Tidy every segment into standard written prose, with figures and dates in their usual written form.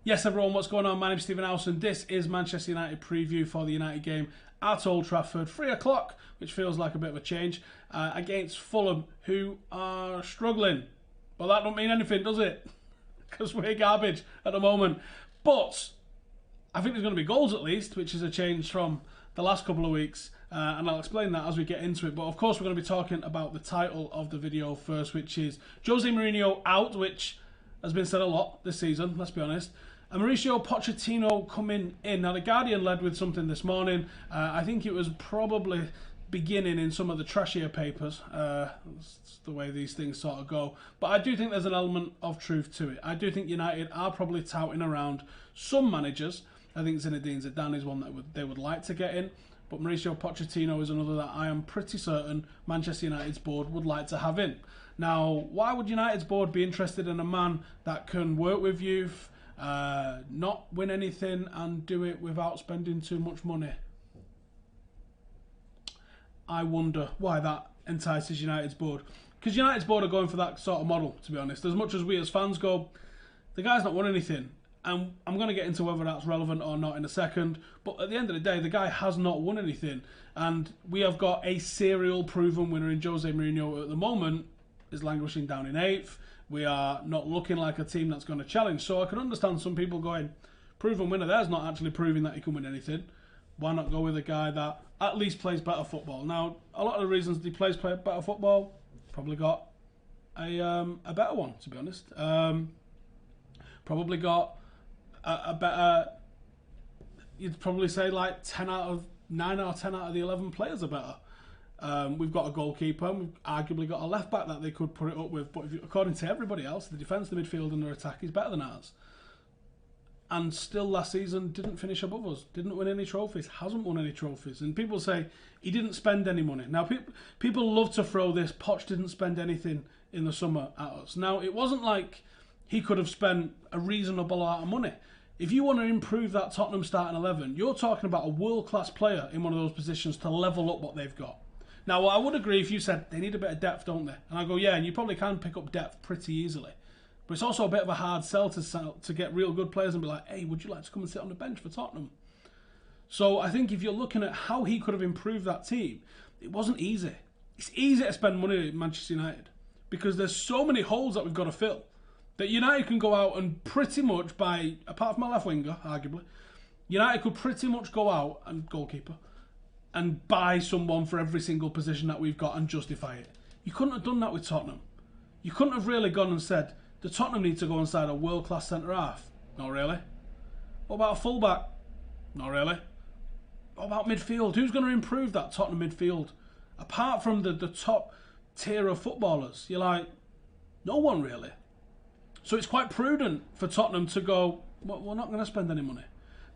Yes, everyone, what's going on? My name's Stephen Howson. This is Manchester United preview for the United game at Old Trafford, 3 o'clock, which feels like a bit of a change, against Fulham, who are struggling. But that don't mean anything, does it? Because we're garbage at the moment. But I think there's going to be goals at least, which is a change from the last couple of weeks. And I'll explain that as we get into it. But of course, we're going to be talking about the title of the video first, which is Jose Mourinho out, which has been said a lot this season, let's be honest. And Mauricio Pochettino coming in. Now, The Guardian led with something this morning. I think it was probably beginning in some of the trashier papers. That's the way these things sort of go. But I do think there's an element of truth to it. I do think United are probably touting around some managers. I think Zinedine Zidane is one that they would like to get in. But Mauricio Pochettino is another that I am pretty certain Manchester United's board would like to have in. Now, why would United's board be interested in a man that can work with youth, not win anything and do it without spending too much money? I wonder why that entices United's board. Because United's board are going for that sort of model, to be honest. As much as we as fans go, the guy's not won anything. And I'm going to get into whether that's relevant or not in a second. But at the end of the day, the guy has not won anything. And we have got a serial proven winner in Jose Mourinho at the moment, is languishing down in 8th. We are not looking like a team that's going to challenge. So I can understand some people going, proven winner there's not actually proving that he can win anything. Why not go with a guy that at least plays better football? Now, a lot of the reasons he plays better football, probably got a better one, to be honest. Probably got a better, you'd probably say like 9 or 10 out of the 11 players are better. We've got a goalkeeper, and we've arguably got a left back that they could put it up with, but according to everybody else, the defence, the midfield and their attack is better than ours. And still last season didn't finish above us, didn't win any trophies, hasn't won any trophies. And people say he didn't spend any money. Now people love to throw this, Poch didn't spend anything in the summer at us. Now it wasn't like he could have spent a reasonable amount of money. If you want to improve that Tottenham starting 11, you're talking about a world-class player in one of those positions to level up what they've got. Now, I would agree if you said they need a bit of depth, don't they? And I go, yeah, and you probably can pick up depth pretty easily. But it's also a bit of a hard sell to get real good players and be like, hey, would you like to come and sit on the bench for Tottenham? So I think if you're looking at how he could have improved that team, it wasn't easy. It's easy to spend money at Manchester United because there's so many holes that we've got to fill that United can go out and pretty much buy, apart from my left winger, arguably, United could pretty much go out, and goalkeeper, and buy someone for every single position that we've got and justify it. You couldn't have done that with Tottenham. You couldn't have really gone and said, the Tottenham need to go inside a world-class centre-half. Not really. What about a full-back? Not really. What about midfield? Who's going to improve that Tottenham midfield? Apart from the top tier of footballers, you're like, no one really. So it's quite prudent for Tottenham to go, well, we're not going to spend any money.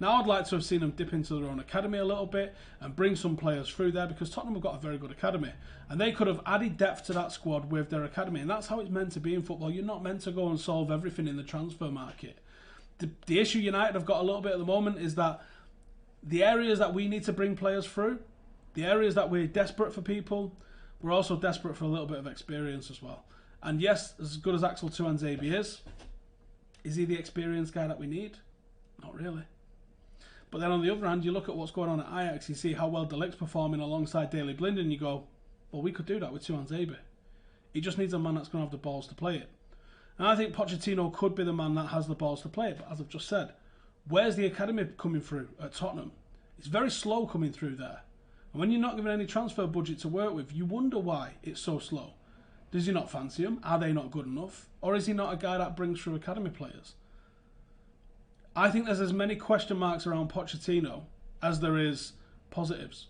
Now I'd like to have seen them dip into their own academy a little bit and bring some players through there because Tottenham have got a very good academy. And they could have added depth to that squad with their academy. And that's how it's meant to be in football. You're not meant to go and solve everything in the transfer market. The issue United have got a little bit at the moment is that the areas that we need to bring players through, the areas that we're desperate for people, we're also desperate for a little bit of experience as well. And yes, as good as Axel Tuanzebe is he the experienced guy that we need? Not really. But then on the other hand, you look at what's going on at Ajax, you see how well De Ligt's performing alongside Daley Blind, and you go, well, we could do that with Tuanzebe. He just needs a man that's going to have the balls to play it. And I think Pochettino could be the man that has the balls to play it, but as I've just said, where's the academy coming through at Tottenham? It's very slow coming through there. And when you're not given any transfer budget to work with, you wonder why it's so slow. Does he not fancy them? Are they not good enough? Or is he not a guy that brings through academy players? I think there's as many question marks around Pochettino as there is positives.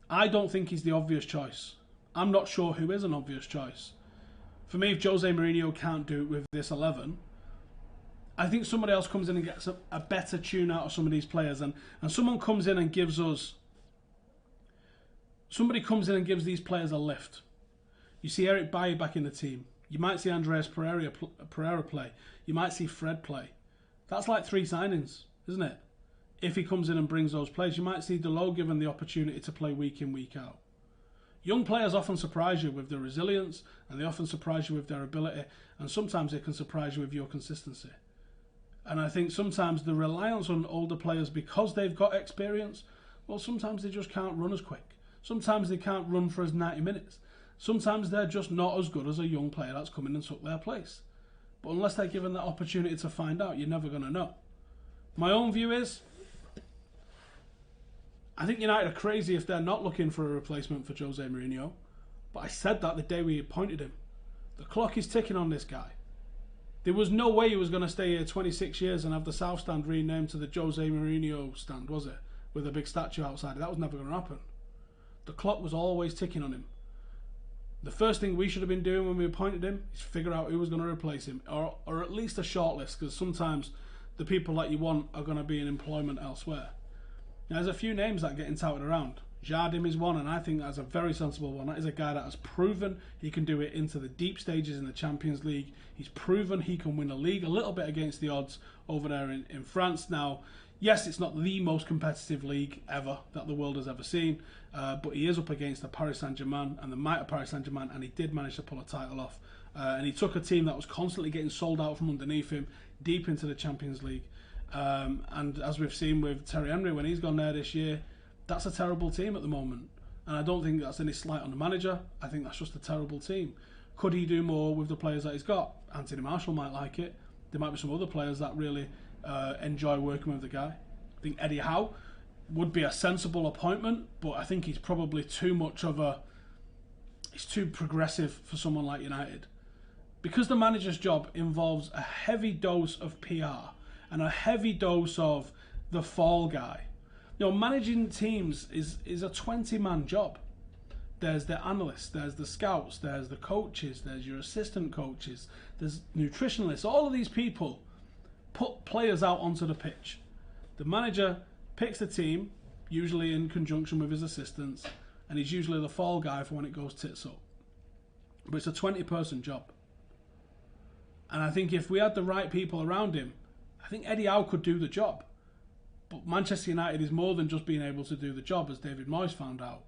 I don't think he's the obvious choice. I'm not sure who is an obvious choice. For me, if Jose Mourinho can't do it with this 11, I think somebody else comes in and gets a better tune out of some of these players. And someone comes in and gives us... Somebody comes in and gives these players a lift. You see Eric Bailly back in the team. You might see Andreas Pereira play. You might see Fred play. That's like 3 signings, isn't it? If he comes in and brings those players, you might see Delo given the opportunity to play week in, week out. Young players often surprise you with their resilience, and they often surprise you with their ability, and sometimes they can surprise you with your consistency. And I think sometimes the reliance on older players because they've got experience, well, sometimes they just can't run as quick. Sometimes they can't run for as 90 minutes. Sometimes they're just not as good as a young player that's come in and took their place. But unless they're given that opportunity to find out, you're never going to know. My own view is, I think United are crazy if they're not looking for a replacement for Jose Mourinho. But I said that the day we appointed him. The clock is ticking on this guy. There was no way he was going to stay here 26 years and have the South Stand renamed to the Jose Mourinho stand, was it? With a big statue outside. That was never going to happen. The clock was always ticking on him. The first thing we should have been doing when we appointed him is figure out who was going to replace him, or at least a shortlist, because sometimes the people that you want are going to be in employment elsewhere. Now, there's a few names that are getting touted around. Jardim is one, and I think that's a very sensible one. That is a guy that has proven he can do it into the deep stages in the Champions League. He's proven he can win a league a little bit against the odds over there in France. Now, yes, it's not the most competitive league ever that the world has ever seen, but he is up against the Paris Saint-Germain and the might of Paris Saint-Germain, and he did manage to pull a title off. And he took a team that was constantly getting sold out from underneath him deep into the Champions League. And as we've seen with Terry Henry, when he's gone there this year, that's a terrible team at the moment. And I don't think that's any slight on the manager. I think that's just a terrible team. Could he do more with the players that he's got? Anthony Marshall might like it. There might be some other players that really enjoy working with the guy. I think Eddie Howe would be a sensible appointment, but I think he's probably too much of a... He's too progressive for someone like United. Because the manager's job involves a heavy dose of PR and a heavy dose of the fall guy. You know, managing teams is a 20-man job. There's the analysts, there's the scouts, there's the coaches, there's your assistant coaches, there's nutritionalists. All of these people put players out onto the pitch. The manager picks the team, usually in conjunction with his assistants, and he's usually the fall guy for when it goes tits up. But it's a 20-person job. And I think if we had the right people around him, I think Eddie Howe could do the job. But Manchester United is more than just being able to do the job, as David Moyes found out.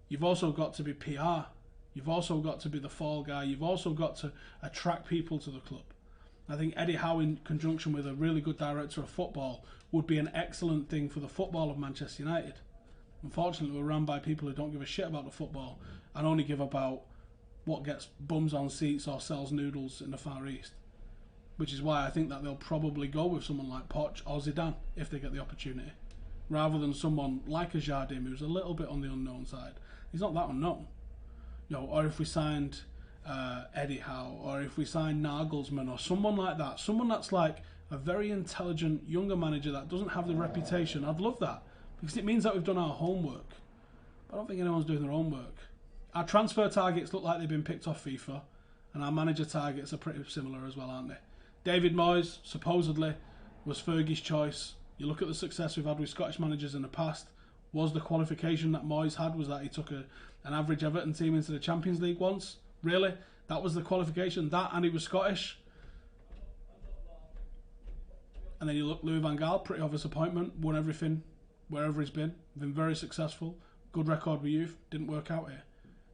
You've also got to be PR. You've also got to be the fall guy. You've also got to attract people to the club. I think Eddie Howe, in conjunction with a really good director of football, would be an excellent thing for the football of Manchester United. Unfortunately, we're run by people who don't give a shit about the football and only give about what gets bums on seats or sells noodles in the Far East. Which is why I think that they'll probably go with someone like Poch or Zidane if they get the opportunity, rather than someone like a Jardim who's a little bit on the unknown side. He's not that unknown. You know, or if we signed Eddie Howe, or if we signed Nagelsmann or someone like that, someone that's like a very intelligent younger manager that doesn't have the reputation, I'd love that, because it means that we've done our homework. But I don't think anyone's doing their homework. Our transfer targets look like they've been picked off FIFA, and our manager targets are pretty similar as well, aren't they? David Moyes, supposedly, was Fergie's choice. You look at the success we've had with Scottish managers in the past. Was the qualification that Moyes had was that he took an average Everton team into the Champions League once? Really? That was the qualification? That, and he was Scottish? And then you look, Louis van Gaal, pretty obvious appointment, won everything wherever he's been very successful, good record with youth, didn't work out here.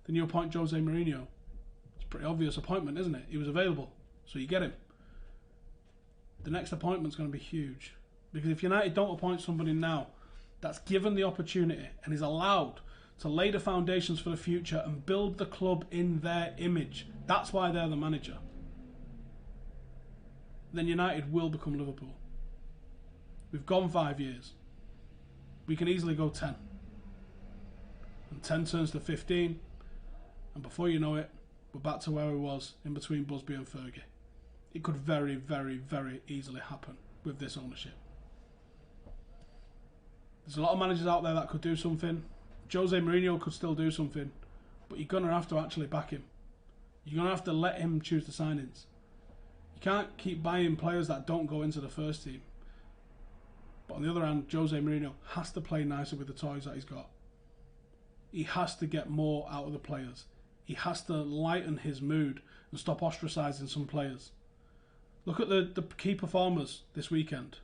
Then you appoint Jose Mourinho. It's a pretty obvious appointment, isn't it? He was available, so you get him. The next appointment's going to be huge. Because if United don't appoint somebody now that's given the opportunity and is allowed to lay the foundations for the future and build the club in their image, that's why they're the manager, then United will become Liverpool. We've gone 5 years. We can easily go 10. And 10 turns to 15. And before you know it, we're back to where we was in between Busby and Fergie. It could very, very, very easily happen with this ownership. There's a lot of managers out there that could do something. Jose Mourinho could still do something, but you're going to have to actually back him. You're going to have to let him choose the signings. You can't keep buying players that don't go into the first team. But on the other hand, Jose Mourinho has to play nicer with the toys that he's got. He has to get more out of the players. He has to lighten his mood and stop ostracising some players. Look at the key performers this weekend.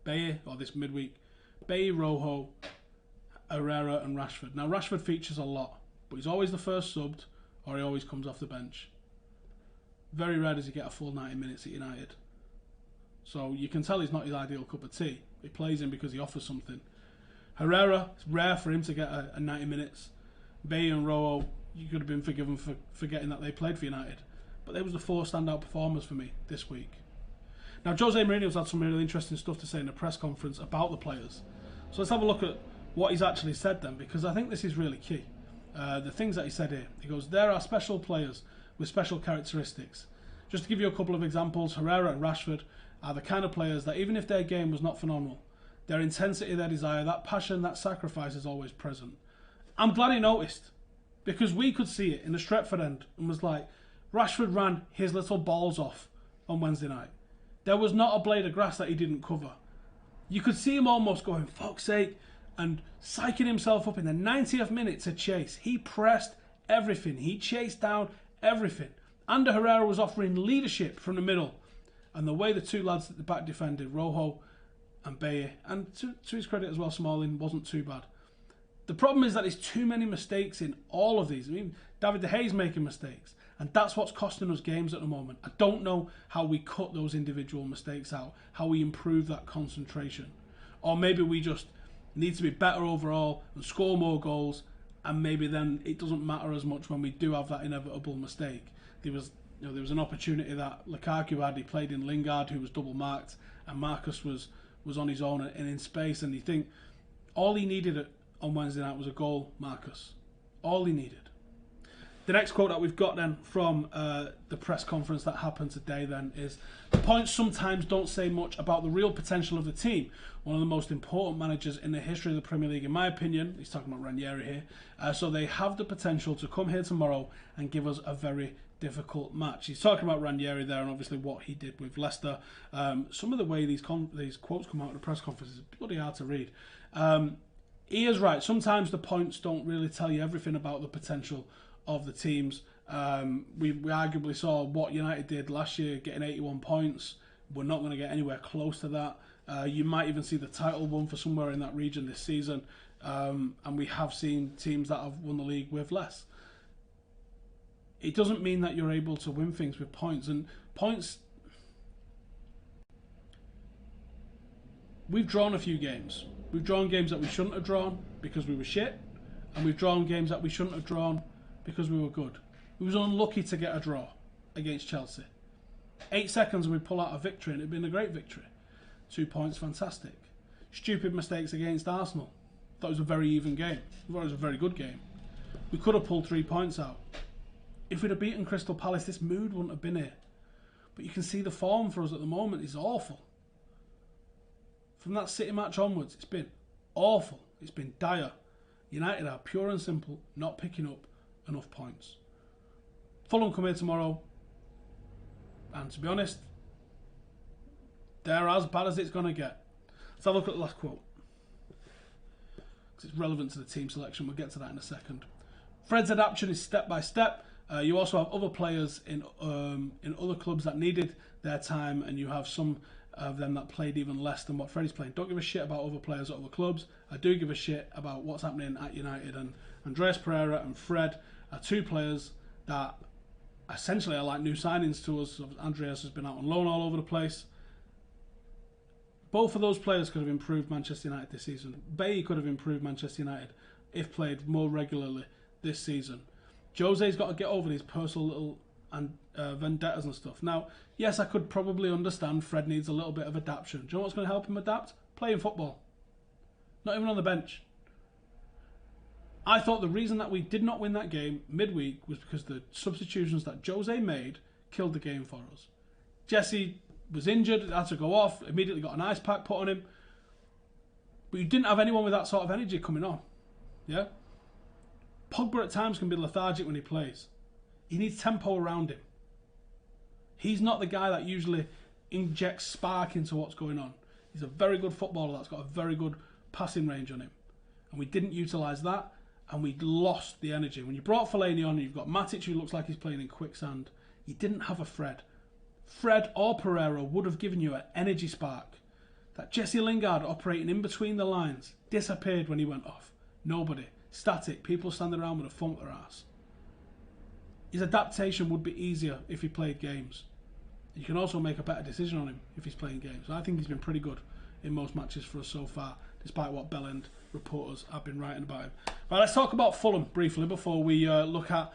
Bailly, or this midweek. Bailly, Rojo, Herrera and Rashford. Now Rashford features a lot, but he's always the first subbed or he always comes off the bench. Very rare does he get a full 90 minutes at United. So you can tell he's not his ideal cup of tea. He plays him because he offers something. Herrera, it's rare for him to get a 90 minutes. Bay and Rojo, you could have been forgiven for forgetting that they played for United. But they was the 4 standout performers for me this week. Now, Jose Mourinho's had some really interesting stuff to say in the press conference about the players. So let's have a look at what he's actually said then, because I think this is really key. The things that he said here. He goes, there are special players with special characteristics. Just to give you a couple of examples, Herrera and Rashford are the kind of players that even if their game was not phenomenal, their intensity, their desire, that passion, that sacrifice is always present. I'm glad he noticed, because we could see it in the Stretford end and was like, Rashford ran his little balls off on Wednesday night. There was not a blade of grass that he didn't cover. You could see him almost going, fuck's sake, and psyching himself up in the 90th minute to chase. He pressed everything. He chased down everything. Ander Herrera was offering leadership from the middle. And the way the 2 lads at the back defended, Rojo and Baye, and to his credit as well, Smalling, wasn't too bad. The problem is that there's too many mistakes in all of these. I mean, David De Gea's making mistakes. And that's what's costing us games at the moment. I don't know how we cut those individual mistakes out, how we improve that concentration. Or maybe we just need to be better overall and score more goals, and maybe then it doesn't matter as much when we do have that inevitable mistake. There was an opportunity that Lukaku had. He played in Lingard, who was double marked, and Marcus was on his own and in space. And you think all he needed on Wednesday night was a goal, Marcus. All he needed. The next quote that we've got then from the press conference that happened today then is, the points sometimes don't say much about the real potential of the team. One of the most important managers in the history of the Premier League, in my opinion. He's talking about Ranieri here. So they have the potential to come here tomorrow and give us a very difficult match. He's talking about Ranieri there and obviously what he did with Leicester. Some of the way these quotes come out of the press conference is bloody hard to read. He is right. Sometimes the points don't really tell you everything about the potential of the teams. We arguably saw what United did last year, getting 81 points. We're not going to get anywhere close to that. You might even see the title won for somewhere in that region this season. And we have seen teams that have won the league with less. It doesn't mean that you're able to win things with points. And points... We've drawn a few games. We've drawn games that we shouldn't have drawn because we were shit. And we've drawn games that we shouldn't have drawn because we were good. We was unlucky to get a draw against Chelsea. 8 seconds and we pull out a victory, and it'd been a great victory. 2 points, fantastic. Stupid mistakes against Arsenal. Thought it was a very even game. Thought it was a very good game. We could have pulled 3 points out. If we'd have beaten Crystal Palace, this mood wouldn't have been here. But you can see the form for us at the moment is awful. From that City match onwards, it's been awful. It's been dire. United are pure and simple not picking up enough points. Fulham come here tomorrow, and to be honest, they're as bad as it's going to get. Let's have a look at the last quote, because it's relevant to the team selection. We'll get to that in a second. Fred's adaptation is step by step. You also have other players in other clubs that needed their time, and you have some of them that played even less than what Freddie's playing. Don't give a shit about other players at other clubs. I do give a shit about what's happening at United, and Andreas Pereira and Fred are 2 players that essentially are like new signings to us. Andreas has been out on loan all over the place. Both of those players could have improved Manchester United this season. Bailly could have improved Manchester United if played more regularly this season. Jose's got to get over these personal little vendettas and stuff. Now, yes, I could probably understand Fred needs a little bit of adaptation. Do you know what's going to help him adapt? Playing football. Not even on the bench. I thought the reason that we did not win that game midweek was because the substitutions that Jose made killed the game for us. Jesse was injured, had to go off, immediately got an ice pack put on him. But you didn't have anyone with that sort of energy coming on. Yeah? Pogba at times can be lethargic when he plays. He needs tempo around him. He's not the guy that usually injects spark into what's going on. He's a very good footballer that's got a very good passing range on him. And we didn't utilise that, and we lost the energy. When you brought Fellaini on, you've got Matic, who looks like he's playing in quicksand. You didn't have a Fred. Fred or Pereira would have given you an energy spark. That Jesse Lingard operating in between the lines disappeared when he went off. Nobody. Static. People standing around with a thump their ass. His adaptation would be easier if he played games. You can also make a better decision on him if he's playing games. I think he's been pretty good in most matches for us so far, despite what Bellend reporters have been writing about him. Right, let's talk about Fulham briefly before we look at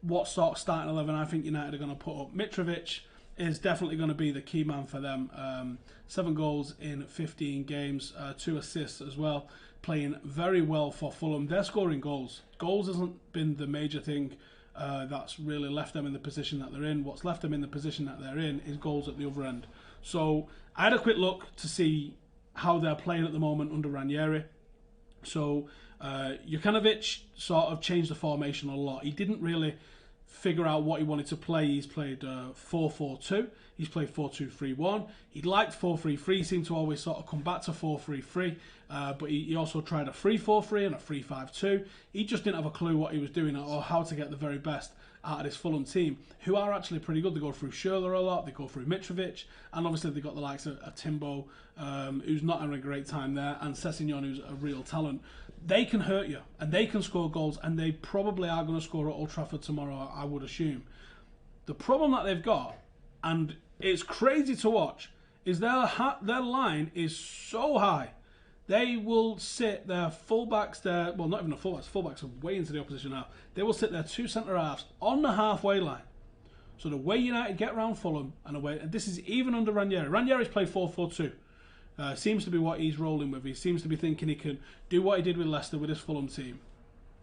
what sort of starting 11 I think United are going to put up. Mitrovic is definitely going to be the key man for them. 7 goals in 15 games, 2 assists as well. Playing very well for Fulham. They're scoring goals. Goals hasn't been the major thing that's really left them in the position that they're in. What's left them in the position that they're in is goals at the other end. So I had a quick look to see how they're playing at the moment under Ranieri. So Jokanovic sort of changed the formation a lot. He didn't really figure out what he wanted to play. He's played 4-4-2. He's played 4-2-3-1. He liked 4-3-3. Seemed to always sort of come back to 4-3-3. But he also tried a 3-4-3 and a 3-5-2. He just didn't have a clue what he was doing or how to get the very best out of this Fulham team, who are actually pretty good. They go through Schürrle a lot. They go through Mitrovic. And obviously they've got the likes of Timbo, who's not having a great time there, and Sessegnon, who's a real talent. They can hurt you, and they can score goals, and they probably are going to score at Old Trafford tomorrow, I would assume. The problem that they've got, and it's crazy to watch, is their line is so high. They will sit their fullbacks there, well, not even the fullbacks are way into the opposition now. They will sit their 2 centre-halves on the halfway line. So the way United get around Fulham, and this is even under Ranieri. Ranieri's played 4-4-2. Seems to be what he's rolling with. He seems to be thinking he can do what he did with Leicester with his Fulham team.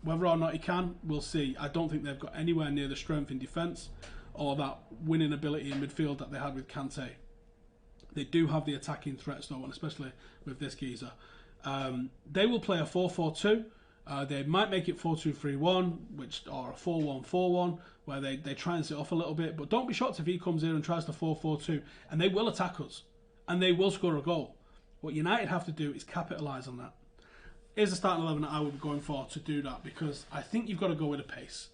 Whether or not he can, we'll see. I don't think they've got anywhere near the strength in defence or that winning ability in midfield that they had with Kante. They do have the attacking threats though, and especially with this geezer. They will play a 4-4-2. They might make it 4-2-3-1, or a 4-1-4-1, where they try and sit off a little bit. But don't be shocked if he comes in and tries to 4-4-2, and they will attack us, and they will score a goal. What United have to do is capitalise on that. Here's the starting 11 that I would be going for to do that, because I think you've got to go with a pace.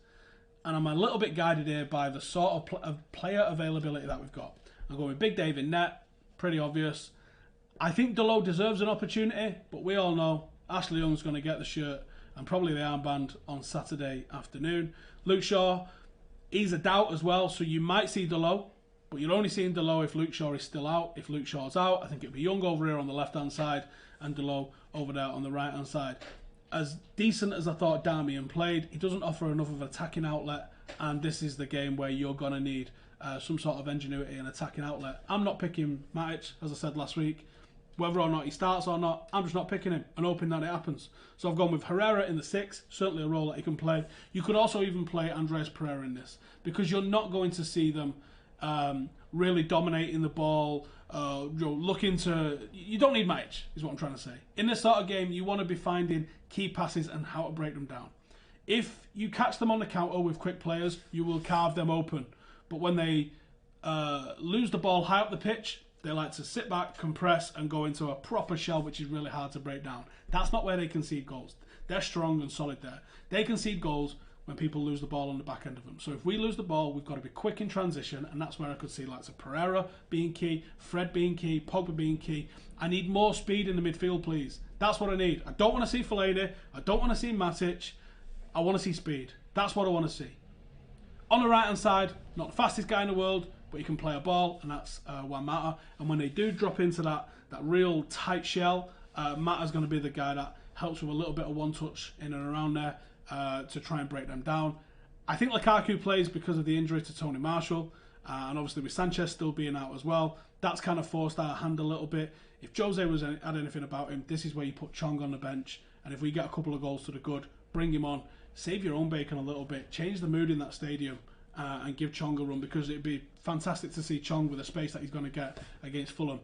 And I'm a little bit guided here by the sort of player availability that we've got. I'm going with Big Dave in net, pretty obvious. I think Dalot deserves an opportunity, but we all know Ashley Young's going to get the shirt and probably the armband on Saturday afternoon. Luke Shaw, he's a doubt as well, so you might see Dalot, but you're only seeing Dalot if Luke Shaw is still out. If Luke Shaw's out, I think it'll be Young over here on the left-hand side and Dalot over there on the right-hand side. As decent as I thought Darmian played, he doesn't offer enough of an attacking outlet, and this is the game where you're going to need some sort of ingenuity and attacking outlet. I'm not picking Matic, as I said last week. Whether or not he starts or not, I'm just not picking him and hoping that it happens. So I've gone with Herrera in the 6, certainly a role that he can play. You could also even play Andreas Pereira in this, because you're not going to see them really dominating the ball, looking to... You don't need Matic, is what I'm trying to say. In this sort of game, you want to be finding key passes and how to break them down. If you catch them on the counter with quick players, you will carve them open. But when they lose the ball high up the pitch, they like to sit back, compress, and go into a proper shell, which is really hard to break down. That's not where they concede goals. They're strong and solid there. They concede goals when people lose the ball on the back end of them. So if we lose the ball, we've got to be quick in transition, and that's where I could see like Pereira being key, Fred being key, Pogba being key. I need more speed in the midfield, please. That's what I need. I don't want to see Fellaini. I don't want to see Matic. I want to see speed. That's what I want to see. On the right-hand side, not the fastest guy in the world, but he can play a ball, and that's Juan Mata. And when they do drop into that real tight shell, Mata's going to be the guy that helps with a little bit of one-touch in and around there to try and break them down. I think Lukaku plays because of the injury to Tony Marshall, and obviously with Sanchez still being out as well, that's kind of forced our hand a little bit. If Jose had anything about him, this is where you put Chong on the bench, and if we get a couple of goals to the good, bring him on, save your own bacon a little bit, change the mood in that stadium, and give Chong a run, because it'd be fantastic to see Chong with the space that he's going to get against Fulham.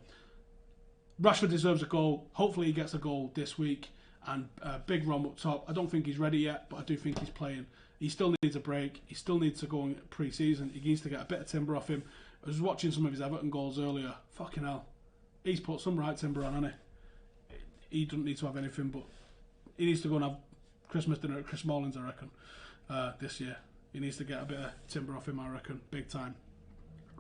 Rashford deserves a goal. Hopefully he gets a goal this week, and big Rom up top. I don't think he's ready yet, but I do think he's playing. He still needs a break. He still needs to go in pre-season. He needs to get a bit of timber off him. I was watching some of his Everton goals earlier. Fucking hell. He's put some right timber on, hasn't he? He doesn't need to have anything, but he needs to go and have Christmas dinner at Chris Smalling's, I reckon, this year. He needs to get a bit of timber off him, I reckon, big time.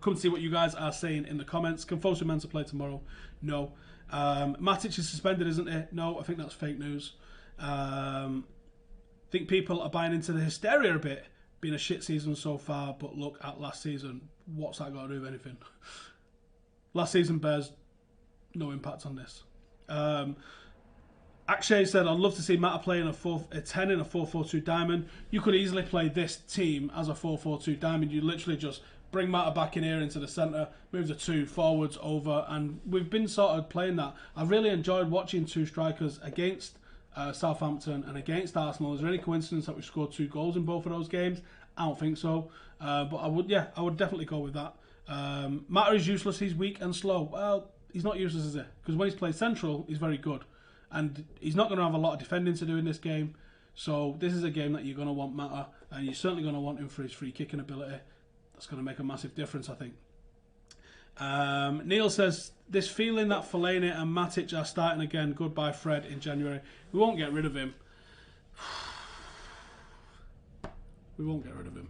Come see what you guys are saying in the comments. Can Fosu meant to play tomorrow? No. Matic is suspended, isn't it? No, I think that's fake news. Think people are buying into the hysteria a bit been a shit season so far, but look at last season. What's that got to do with anything? Last season bears no impact on this. Akshay said, I'd love to see Mata play in a 10 in a 4-4-2 diamond. You could easily play this team as a 4-4-2 diamond. You literally just bring Mata back in here into the centre, move the two forwards over, and we've been sort of playing that. I've really enjoyed watching two strikers against Southampton and against Arsenal. Is there any coincidence that we scored 2 goals in both of those games? I don't think so. But I would definitely go with that. Mata is useless. He's weak and slow. Well, he's not useless, is he? Because when he's played central, he's very good. And he's not going to have a lot of defending to do in this game. So this is a game that you're going to want Mata, and you're certainly going to want him for his free kicking ability. That's going to make a massive difference, I think. Neil says, this feeling that Fellaini and Matic are starting again, goodbye Fred in January. We won't get rid of him. We won't get rid of him.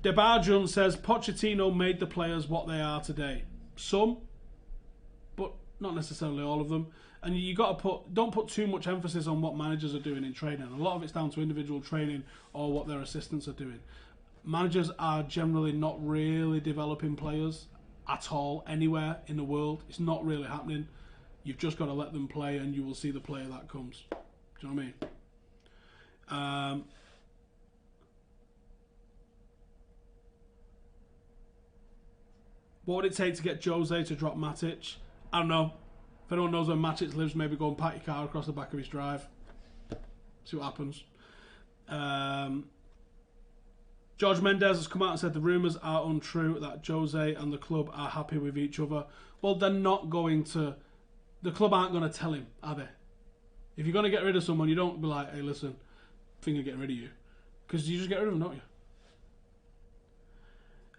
Debarjun says, Pochettino made the players what they are today. Some, but not necessarily all of them. And you got to don't put too much emphasis on what managers are doing in training. A lot of it's down to individual training or what their assistants are doing. Managers are generally not really developing players at all anywhere in the world. It's not really happening. You've just got to let them play, and you will see the player that comes. Do you know what I mean? What would it take to get Jose to drop Matic? I don't know. If anyone knows where Matic lives, maybe go and park your car across the back of his drive. See what happens. George Mendes has come out and said the rumours are untrue, that Jose and the club are happy with each other. Well, they're not going to... The club aren't going to tell him, are they? If you're going to get rid of someone, you don't be like, hey, listen, I think I'm getting rid of you. Because you just get rid of them,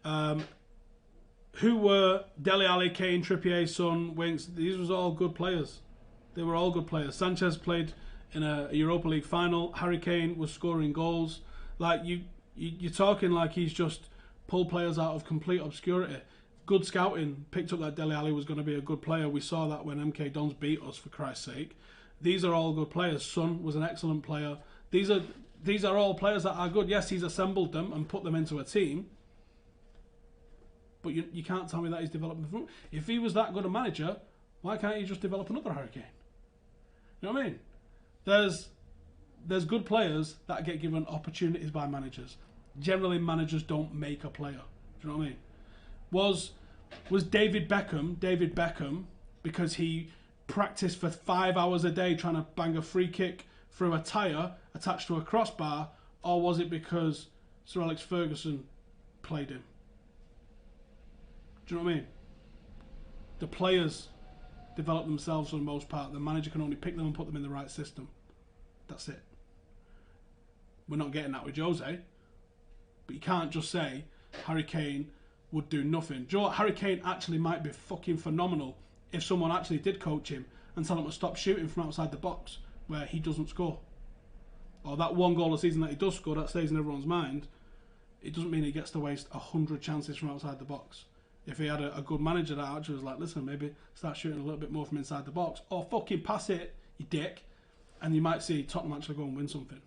don't you? Who were Dele Alli, Kane, Trippier, Son, Winks? These was all good players. They were all good players. Sanchez played in a Europa League final. Harry Kane was scoring goals. Like, you're talking like he's just pulled players out of complete obscurity. Good scouting. Picked up that Dele Alli was going to be a good player. We saw that when MK Dons beat us, for Christ's sake. These are all good players. Son was an excellent player. These are all players that are good. Yes, he's assembled them and put them into a team. But you can't tell me that he's developed them. If he was that good a manager, why can't he just develop another Harry Kane? You know what I mean? There's good players that get given opportunities by managers. Generally, managers don't make a player. Do you know what I mean? Was David Beckham because he practiced for 5 hours a day trying to bang a free kick through a tyre attached to a crossbar, or was it because Sir Alex Ferguson played him? Do you know what I mean? The players develop themselves for the most part. The manager can only pick them and put them in the right system. That's it. We're not getting that with Jose. But you can't just say Harry Kane would do nothing. Do you know what? Harry Kane actually might be fucking phenomenal if someone actually did coach him and tell him to stop shooting from outside the box where he doesn't score. Or that one goal a season that he does score that stays in everyone's mind. It doesn't mean he gets to waste 100 chances from outside the box. If he had a good manager that actually was like, listen, maybe start shooting a little bit more from inside the box, or fucking pass it, you dick, and you might see Tottenham actually go and win something.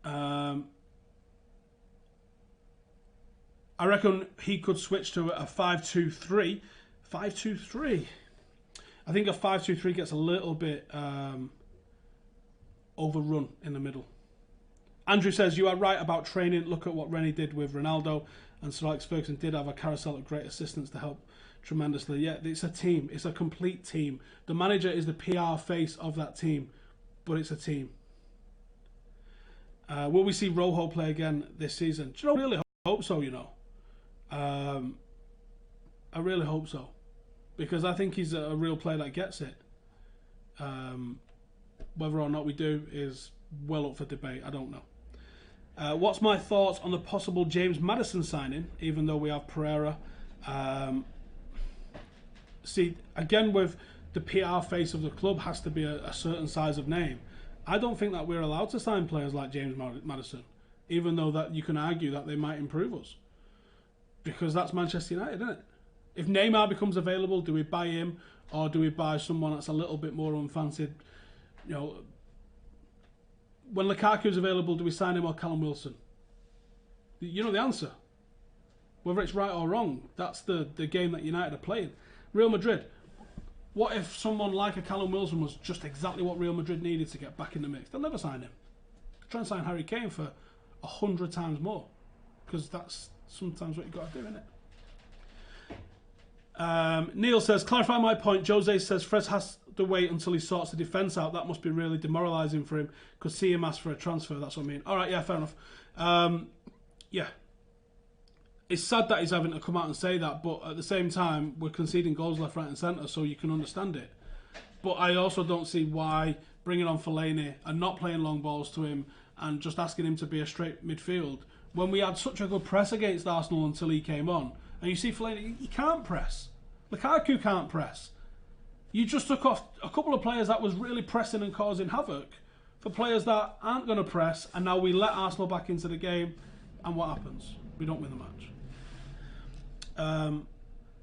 I reckon he could switch to a 5-2-3. 5-2-3. I think a 5-2-3 gets a little bit overrun in the middle. Andrew says, you are right about training. Look at what Rennie did with Ronaldo. And Sir Alex Ferguson did have a carousel of great assistants to help tremendously. Yeah, it's a team. It's a complete team. The manager is the PR face of that team, but it's a team. Will we see Rojo play again this season? Do you know, I really hope so, you know. I really hope so. Because I think he's a real player that gets it. Whether or not we do is well up for debate. I don't know. What's my thoughts on the possible James Maddison signing, even though we have Pereira? See, again, with the PR face of the club has to be a certain size of name. I don't think that we're allowed to sign players like James Maddison, even though that you can argue that they might improve us. Because that's Manchester United, isn't it? If Neymar becomes available, do we buy him, or do we buy someone that's a little bit more unfancied, you know, when Lukaku's available, do we sign him or Callum Wilson? You know the answer. Whether it's right or wrong, that's the game that United are playing. Real Madrid, what if someone like a Callum Wilson was just exactly what Real Madrid needed to get back in the mix? They'll never sign him. Try and sign Harry Kane for 100 times more, because that's sometimes what you've got to do, isn't it? Neil says, clarify my point. Jose says Fred has to wait until he sorts the defence out. That must be really demoralising for him, because see him ask for a transfer. That's what I mean. All right, yeah, fair enough. Yeah. It's sad that he's having to come out and say that, but at the same time, we're conceding goals left, right and centre, so you can understand it. But I also don't see why bringing on Fellaini and not playing long balls to him and just asking him to be a straight midfield, when we had such a good press against Arsenal until he came on. And you see Fellaini, he can't press. Lukaku can't press. You just took off a couple of players that was really pressing and causing havoc for players that aren't going to press, and now we let Arsenal back into the game, and what happens? We don't win the match.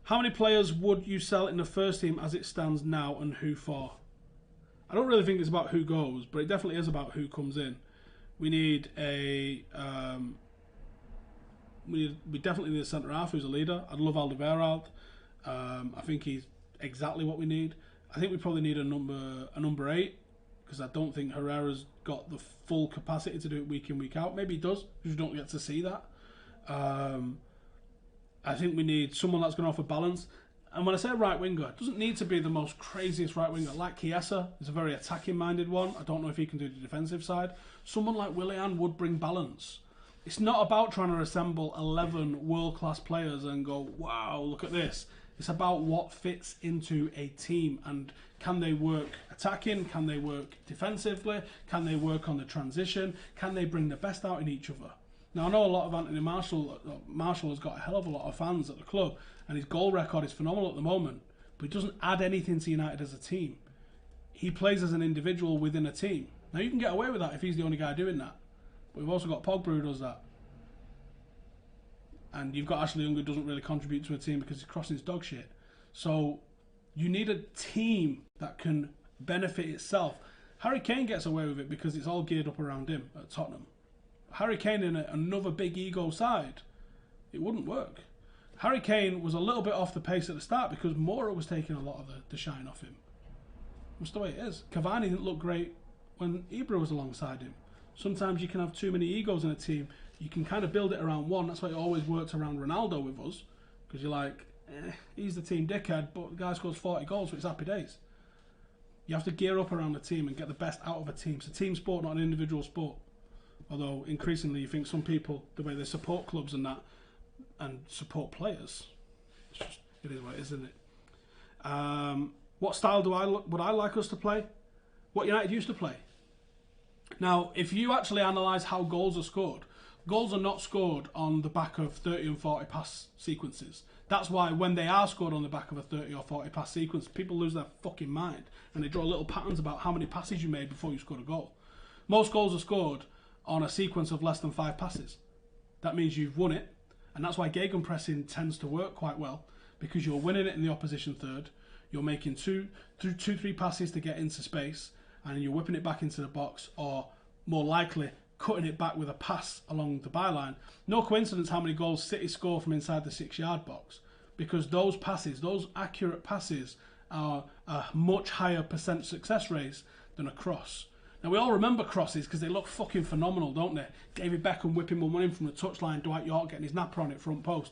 How many players would you sell in the first team as it stands now, and who for? I don't really think it's about who goes, but it definitely is about who comes in. We need a we definitely need a centre half who's a leader. I'd love Alderweireld. I think he's exactly what we need. I think we probably need a number 8, because I don't think Herrera's got the full capacity to do it week in, week out. Maybe he does, because we don't get to see that. I think we need someone that's going to offer balance. And when I say right winger, it doesn't need to be the most craziest right winger. Like Chiesa is a very attacking minded one. I don't know if he can do the defensive side. Someone like Willian would bring balance. It's not about trying to assemble 11 world class players and go, wow, look at this. It's about what fits into a team, and can they work attacking? Can they work defensively? Can they work on the transition? Can they bring the best out in each other? Now, I know a lot of Anthony Martial. Martial has got a hell of a lot of fans at the club, and his goal record is phenomenal at the moment, but he doesn't add anything to United as a team. He plays as an individual within a team. Now, you can get away with that if he's the only guy doing that, but we've also got Pogba who does that. And you've got Ashley Young who doesn't really contribute to a team because he's crossing his dog shit. So you need a team that can benefit itself. Harry Kane gets away with it because it's all geared up around him at Tottenham. Harry Kane in another big ego side, it wouldn't work. Harry Kane was a little bit off the pace at the start because Moura was taking a lot of the shine off him. That's the way it is. Cavani didn't look great when Ibra was alongside him. Sometimes you can have too many egos in a team. You can kind of build it around one. That's why it always worked around Ronaldo with us, because you're like, he's the team dickhead, but the guy scores 40 goals, so it's happy days. You have to gear up around the team and get the best out of a team. It's a team sport, not an individual sport. Although increasingly you think some people, the way they support clubs and that, and support players, it's just, it is what it is, isn't it? What style would I like us to play? What United used to play. Now, if you actually analyse how goals are scored, goals are not scored on the back of 30 and 40 pass sequences. That's why when they are scored on the back of a 30 or 40 pass sequence, people lose their fucking mind and they draw little patterns about how many passes you made before you scored a goal. Most goals are scored on a sequence of less than 5 passes. That means you've won it, and that's why gegenpressing tends to work quite well, because you're winning it in the opposition third, you're making two, 3 passes to get into space, and you're whipping it back into the box, or more likely cutting it back with a pass along the byline. No coincidence how many goals City score from inside the 6-yard box, because those passes, those accurate passes, are a much higher % success rate than a cross. Now, we all remember crosses because they look fucking phenomenal, don't they? David Beckham whipping one in from the touchline, Dwight York getting his napper on it front post.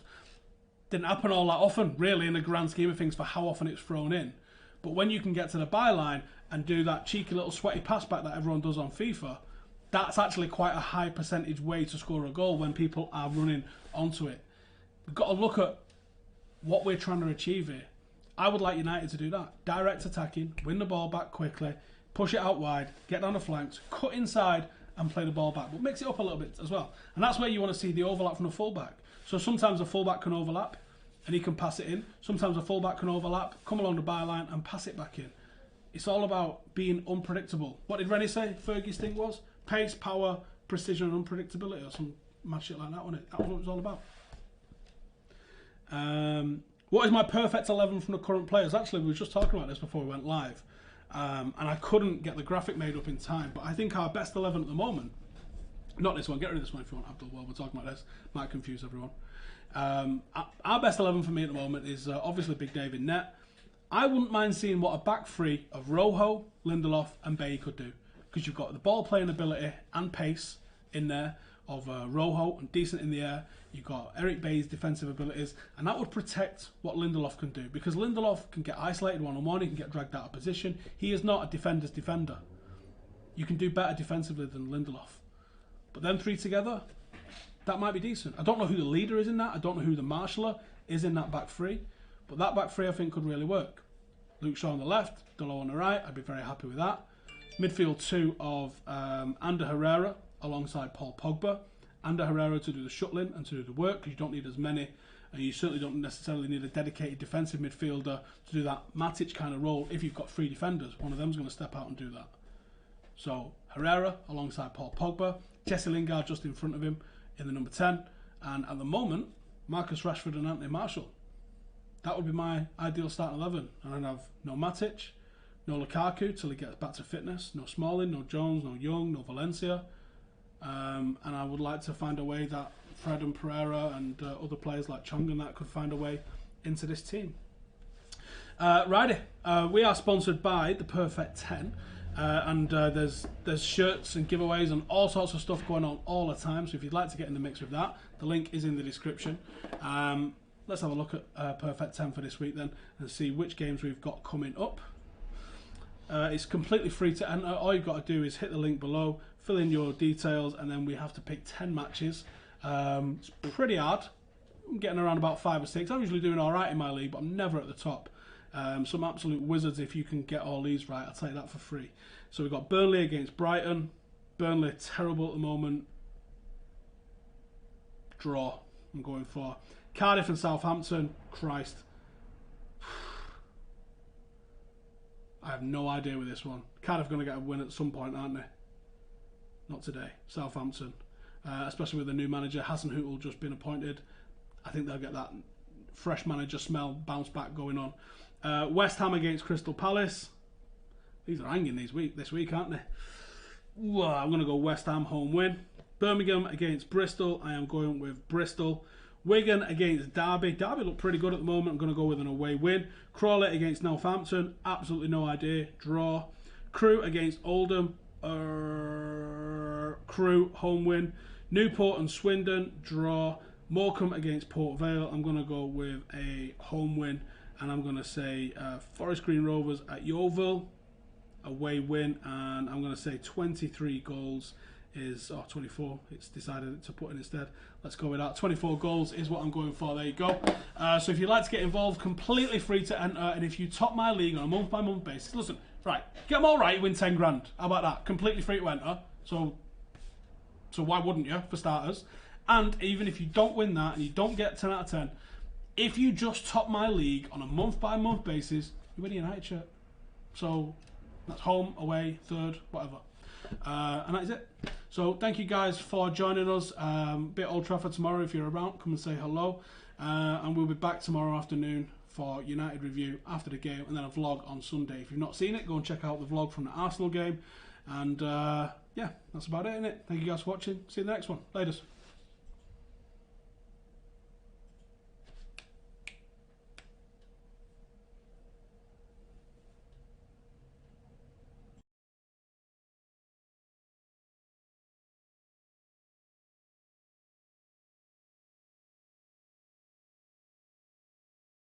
Didn't happen all that often, really, in the grand scheme of things for how often it's thrown in. But when you can get to the byline and do that cheeky little sweaty pass back that everyone does on FIFA, that's actually quite a high percentage way to score a goal when people are running onto it. We've got to look at what we're trying to achieve here. I would like United to do that. Direct attacking, win the ball back quickly, push it out wide, get down the flanks, cut inside and play the ball back, but mix it up a little bit as well. And that's where you want to see the overlap from the fullback. So sometimes a fullback can overlap and he can pass it in. Sometimes a fullback can overlap, come along the byline and pass it back in. It's all about being unpredictable. What did Rennie say Fergie's thing was? Pace, power, precision and unpredictability, or some mad shit like that, wasn't it? That was what it was all about. What is my perfect 11 from the current players? Actually, we were just talking about this before we went live. and I couldn't get the graphic made up in time. But I think our best 11 at the moment, not this one, get rid of this one if you want, Abdul, while we're talking about this, might confuse everyone. Our best 11 for me at the moment is obviously Big Dave in net. I wouldn't mind seeing what a back three of Rojo, Lindelof and Bailly could do, because you've got the ball playing ability and pace in there of Rojo, and decent in the air. You've got Eric Bailly's defensive abilities, and that would protect what Lindelof can do, because Lindelof can get isolated one-on-one, he can get dragged out of position. He is not a defender's defender. You can do better defensively than Lindelof. But them three together, that might be decent. I don't know who the leader is in that. I don't know who the marshaller is in that back three. But that back three I think could really work. Luke Shaw on the left, Delo on the right. I'd be very happy with that. Midfield two of Ander Herrera alongside Paul Pogba. Ander Herrera to do the shuttling and to do the work, because you don't need as many. And you certainly don't necessarily need a dedicated defensive midfielder to do that Matic kind of role. If you've got three defenders, one of them's going to step out and do that. So Herrera alongside Paul Pogba. Jesse Lingard just in front of him in the number 10. And at the moment, Marcus Rashford and Anthony Martial. That would be my ideal starting 11. And I'd have no Matic, no Lukaku till he gets back to fitness, no Smalling, no Jones, no Young, no Valencia. And I would like to find a way that Fred and Pereira and other players like Chong and that could find a way into this team. Righty, we are sponsored by the Perfect 10. And there's shirts and giveaways and all sorts of stuff going on all the time. So if you'd like to get in the mix with that, the link is in the description. Let's have a look at Perfect 10 for this week then and see which games we've got coming up. It's completely free to enter. All you've got to do is hit the link below, fill in your details, and then we have to pick 10 matches. It's pretty hard. I'm getting around about 5 or 6. I'm usually doing all right in my league, but I'm never at the top. Some absolute wizards if you can get all these right. I'll take that for free. So we've got Burnley against Brighton. Burnley terrible at the moment. Draw I'm going for. Cardiff and Southampton. Christ. I have no idea with this one. Cardiff are going to get a win at some point, aren't they? Not today. Southampton. Especially with the new manager. Howson Hootel just been appointed. I think they'll get that fresh manager smell, bounce back going on. West Ham against Crystal Palace. These are hanging this week, aren't they? Whoa, I'm going to go West Ham home win. Birmingham against Bristol. I am going with Bristol. Wigan against Derby. Derby look pretty good at the moment. I'm going to go with an away win. Crawley against Northampton. Absolutely no idea. Draw. Crewe against Oldham. Crewe home win. Newport and Swindon. Draw. Morecambe against Port Vale. I'm going to go with a home win. And I'm going to say Forest Green Rovers at Yeovil. Away win. And I'm going to say 23 goals is, 24. It's decided to put in instead. Let's go with that. 24 goals is what I'm going for. There you go. So if you'd like to get involved, completely free to enter. And if you top my league on a month-by-month basis, listen, right, get them all right, you win 10 grand. How about that? Completely free to enter. So why wouldn't you, for starters? And even if you don't win that and you don't get 10 out of 10, if you just top my league on a month-by-month basis, you win a United shirt. So that's home, away, third, whatever. And that is it. So thank you guys for joining us. Bit Old Trafford tomorrow. If you're around, come and say hello. And we'll be back tomorrow afternoon for United review after the game, and then a vlog on Sunday. If you've not seen it, go and check out the vlog from the Arsenal game. And yeah, that's about it, innit? Thank you guys for watching. See you in the next one. Laters.